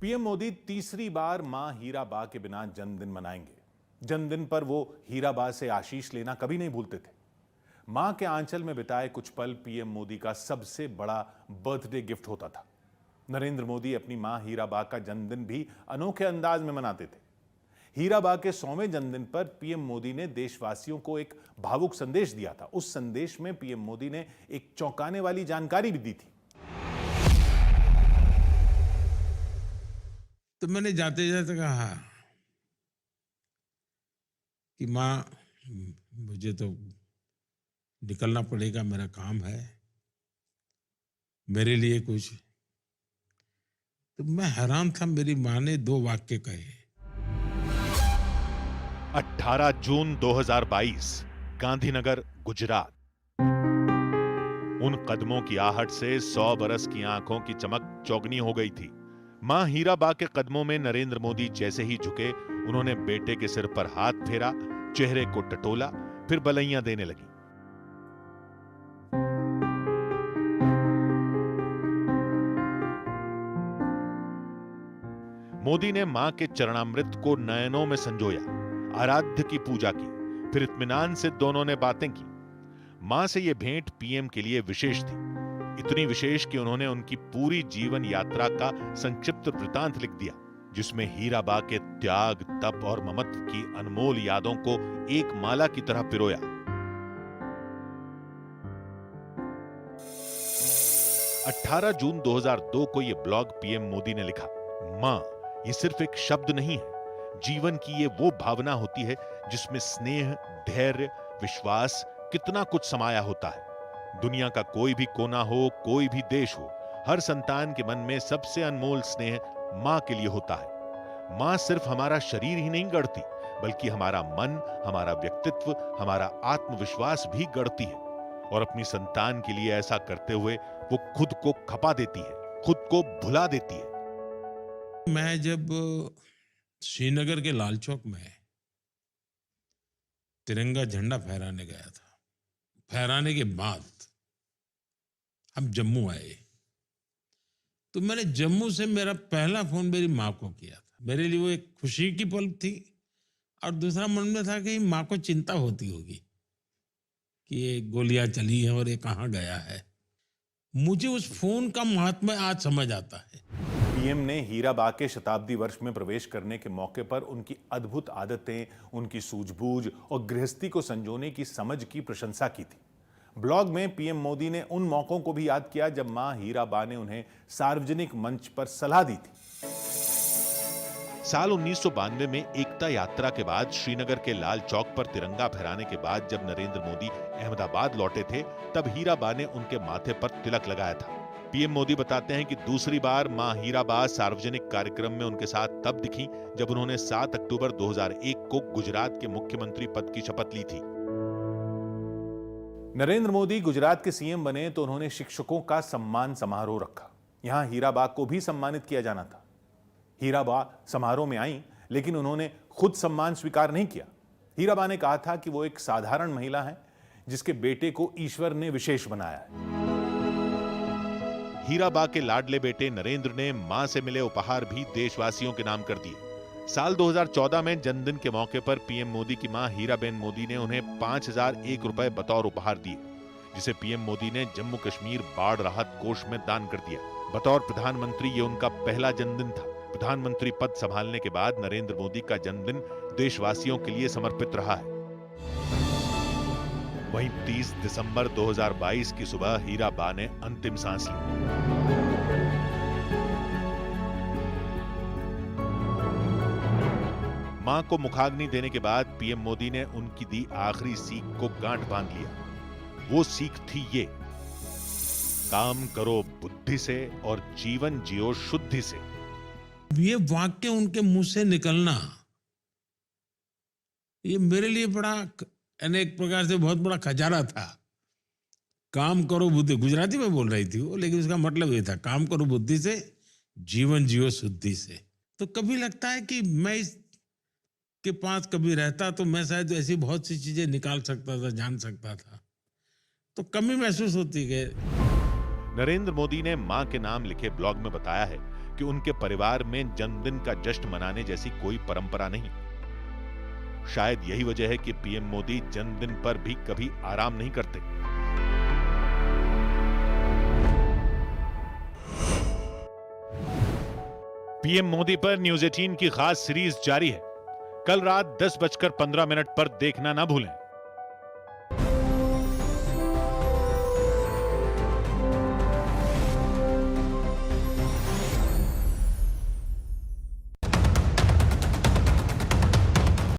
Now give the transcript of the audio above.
PM Modi तीसरी बार मां हीराबा के बिना जन्मदिन मनाएंगे। जन्मदिन पर वो हीराबा से आशीष लेना कभी नहीं भूलते थे। मां के आंचल में बिताए कुछ पल पीएम मोदी का सबसे बड़ा बर्थडे गिफ्ट होता था। नरेंद्र मोदी अपनी मां हीराबा का जन्मदिन भी अनोखे अंदाज में मनाते थे। हीराबा के 100वें जन्मदिन पर पीएम मोदी ने देशवासियों को एक भावुक संदेश दिया था। उस संदेश में पीएम मोदी ने एक चौंकाने वाली जानकारी भी दी थी। तो मैंने जाते जाते कहा कि माँ मुझे तो निकलना पड़ेगा, मेरा काम है, मेरे लिए कुछ। तो मैं हैरान था, मेरी माँ ने 2 वाक्य कहे। 18 जून 2022 गांधीनगर, गुजरात। उन कदमों की आहट से 100 बरस की आंखों की चमक चौगनी हो गई थी। मां हीराबा के कदमों में नरेंद्र मोदी जैसे ही झुके, उन्होंने बेटे के सिर पर हाथ फेरा, चेहरे को टटोला, फिर बलैयां देने लगी। मोदी ने मां के चरणामृत को नयनों में संजोया, आराध्य की पूजा की, फिर इत्मीनान से दोनों ने बातें की। मां से यह भेंट पीएम के लिए विशेष थी, इतनी विशेष कि उन्होंने उनकी पूरी जीवन यात्रा का संक्षिप्त वृतांत लिख दिया, जिसमें हीराबा के त्याग, तप और ममत्व की अनमोल यादों को एक माला की तरह पिरोया। अठारह जून 2002 को यह ब्लॉग पीएम मोदी ने लिखा। मां, ये सिर्फ एक शब्द नहीं है, जीवन की ये वो भावना होती है जिसमें स्नेह, धैर्य, विश्वास, कितना कुछ समाया होता है। दुनिया का कोई भी कोना हो, कोई भी देश हो, हर संतान के मन में सबसे अनमोल स्नेह मां के लिए होता है। मां सिर्फ हमारा शरीर ही नहीं गढ़ती, बल्कि हमारा मन, हमारा व्यक्तित्व, हमारा आत्मविश्वास भी गढ़ती है। और अपनी संतान के लिए ऐसा करते हुए वो खुद को खपा देती है, खुद को भुला देती है। मैं जब श्रीनगर के लाल चौक में तिरंगा झंडा फहराने गया था, फहराने के बाद हम जम्मू आए, तो मैंने जम्मू से मेरा पहला फोन मेरी माँ को किया था। मेरे लिए वो एक खुशी की पल थी, और दूसरा मन में था कि माँ को चिंता होती होगी कि ये गोलियां चली हैं और ये कहाँ गया है। मुझे उस फोन का महात्म्य आज समझ आता है। पीएम ने हीराबा के शताब्दी वर्ष में प्रवेश करने के मौके पर उनकी अद्भुत आदतें, उनकी सूझबूझ और गृहस्थी को संजोने की समझ की प्रशंसा की थी। ब्लॉग में पीएम मोदी ने उन मौकों को भी याद किया जब मां हीराबा ने उन्हें सार्वजनिक मंच पर सलाह दी थी। साल 1992 में एकता यात्रा के बाद श्रीनगर के लाल चौक पर तिरंगा फहराने के बाद जब नरेंद्र मोदी अहमदाबाद लौटे थे, तब हीराबा ने उनके माथे पर तिलक लगाया था। पीएम मोदी बताते हैं कि दूसरी बार मां हीराबा सार्वजनिक कार्यक्रम में उनके साथ तब दिखी जब उन्होंने 7 अक्टूबर 2001 को गुजरात के मुख्यमंत्री पद की शपथ ली थी। नरेंद्र मोदी गुजरात के सीएम बने तो उन्होंने शिक्षकों का सम्मान समारोह रखा। यहां हीराबा को भी सम्मानित किया जाना था। हीराबा समारोह में आई, लेकिन उन्होंने खुद सम्मान स्वीकार नहीं किया। हीराबा ने कहा था कि वो एक साधारण महिला है जिसके बेटे को ईश्वर ने विशेष बनाया है। हीराबा के लाडले बेटे नरेंद्र ने मां से मिले उपहार भी देशवासियों के नाम कर दिए। साल 2014 में जन्मदिन के मौके पर पीएम मोदी की मां हीराबेन मोदी ने उन्हें 5001 रुपए बतौर उपहार दिए, जिसे पीएम मोदी ने जम्मू कश्मीर बाढ़ राहत कोष में दान कर दिया। बतौर प्रधानमंत्री ये उनका पहला जन्मदिन था। प्रधानमंत्री पद संभालने के बाद नरेंद्र मोदी का जन्मदिन देशवासियों के लिए समर्पित रहा है। वहीं 30 दिसंबर 2022 की सुबह हीराबा ने अंतिम सांस ली। मां को मुखाग्नि देने के बाद पीएम मोदी ने उनकी दी आखिरी सीख को गांठ बांध लिया। वो सीख थी ये: काम करो बुद्धि से और जीवन जियो शुद्धि से। ये वाक्य उनके मुंह से निकलना, ये मेरे लिए बड़ा अनेक प्रकार से बहुत बड़ा खजाना था। काम करो बुद्धि, गुजराती में बोल रही थी वो, लेकिन उसका मतलब ये था, काम करो बुद्धि से, जीवन जियो शुद्धि से। तो कभी लगता है कि मैं इस के पास कभी रहता तो मैं शायद ऐसी बहुत सी चीजें निकाल सकता था, जान सकता था। तो कमी महसूस होती है। नरेंद्र मोदी ने मां के नाम लिखे ब्लॉग में बताया है कि उनके परिवार में जन्मदिन का जश्न मनाने जैसी कोई परंपरा नहीं। शायद यही वजह है कि पीएम मोदी जन्मदिन पर भी कभी आराम नहीं करते। पीएम मोदी पर न्यूज 18 की खास सीरीज जारी है। कल रात 10:15 पर देखना ना भूलें।